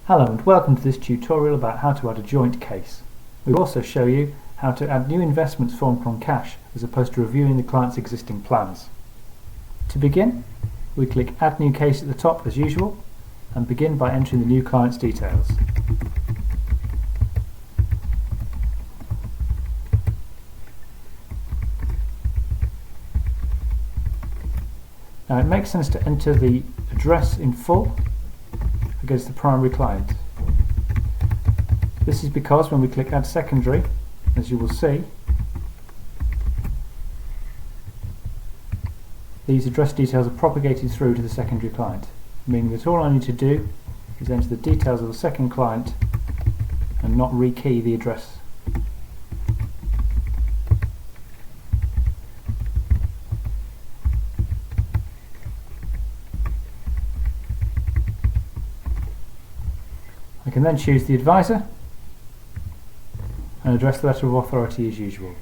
Hello and welcome to this tutorial about how to add a joint case. We'll also show you how to add new investments formed from cash as opposed to reviewing the client's existing plans. To begin, we click Add New Case at the top as usual and begin by entering the new client's details. Now it makes sense to enter the address in full against the primary client. This is because when we click Add Secondary, as you will see, these address details are propagated through to the secondary client, meaning that all I need to do is enter the details of the second client and not rekey the address. I can then choose the advisor and address the letter of authority as usual.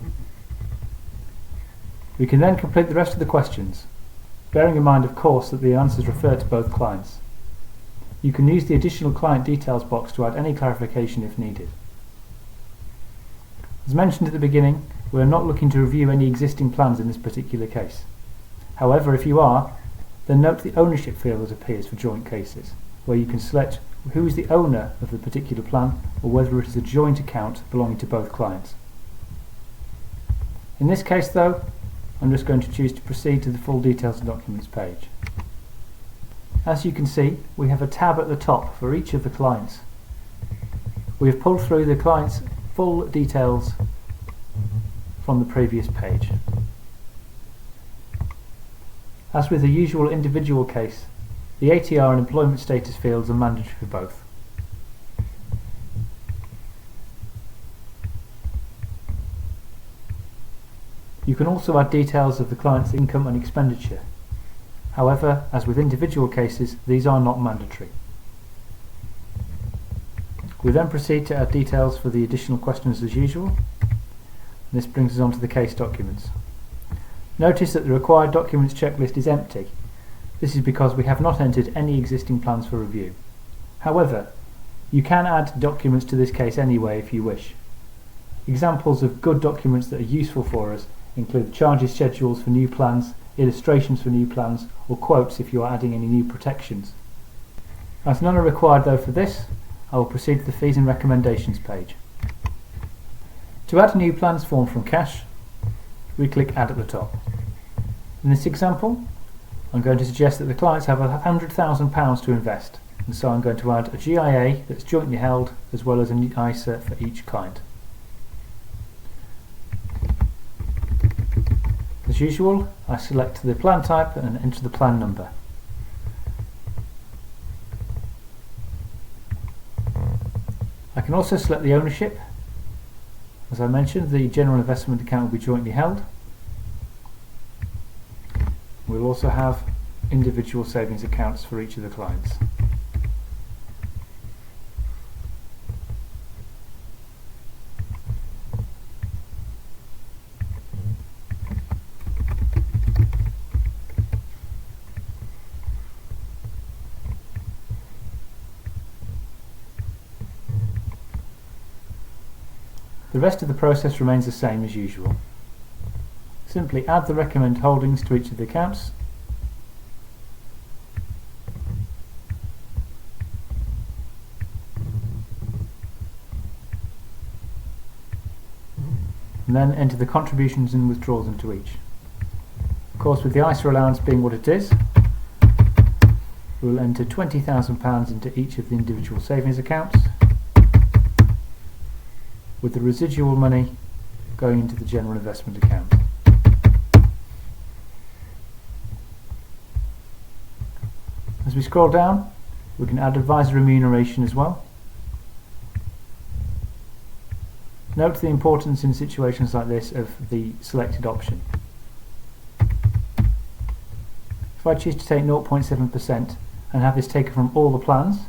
We can then complete the rest of the questions, bearing in mind of course that the answers refer to both clients. You can use the additional client details box to add any clarification if needed. As mentioned at the beginning, we are not looking to review any existing plans in this particular case. However, if you are, then note the ownership field that appears for joint cases, where you can select who is the owner of the particular plan or whether it is a joint account belonging to both clients. In this case though, I'm just going to choose to proceed to the full details and documents page. As you can see, we have a tab at the top for each of the clients. We have pulled through the client's full details from the previous page. As with the usual individual case, the ATR and employment status fields are mandatory for both. You can also add details of the client's income and expenditure. However, as with individual cases, these are not mandatory. We then proceed to add details for the additional questions as usual. This brings us on to the case documents. Notice that the required documents checklist is empty. This is because we have not entered any existing plans for review. However, you can add documents to this case anyway if you wish. Examples of good documents that are useful for us include charges schedules for new plans, illustrations for new plans, or quotes if you are adding any new protections. As none are required though for this, I will proceed to the fees and recommendations page. To add new plans formed from cash, we click Add at the top. In this example, I'm going to suggest that the clients have £100,000 to invest, and so I'm going to add a GIA that's jointly held as well as an ISA for each client. As usual, I select the plan type and enter the plan number. I can also select the ownership. As I mentioned, the general investment account will be jointly held. We'll also have individual savings accounts for each of the clients. The rest of the process remains the same as usual. Simply add the recommended holdings to each of the accounts. And then enter the contributions and withdrawals into each. Of course, with the ISA allowance being what it is, we will enter £20,000 into each of the individual savings accounts, with the residual money going into the general investment account. As we scroll down, we can add advisor remuneration as well. Note the importance in situations like this of the selected option. If I choose to take 0.7% and have this taken from all the plans,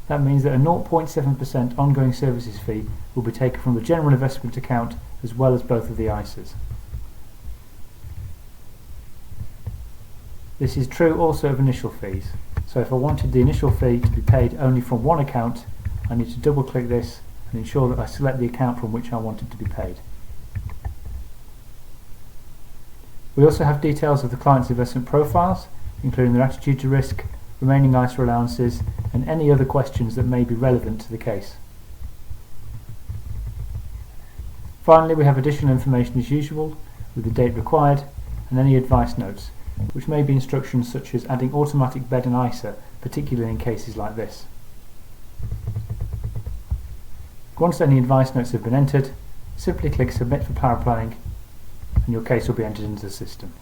that means that a 0.7% ongoing services fee will be taken from the general investment account as well as both of the ISAs. This is true also of initial fees. So if I wanted the initial fee to be paid only from one account, I need to double click this and ensure that I select the account from which I want it to be paid. We also have details of the client's investment profiles, including their attitude to risk, remaining ISA allowances, and any other questions that may be relevant to the case. Finally, we have additional information as usual, with the date required and any advice notes, which may be instructions such as adding automatic bed and ISA, particularly in cases like this. Once any advice notes have been entered, simply click Submit for Power Planning and your case will be entered into the system.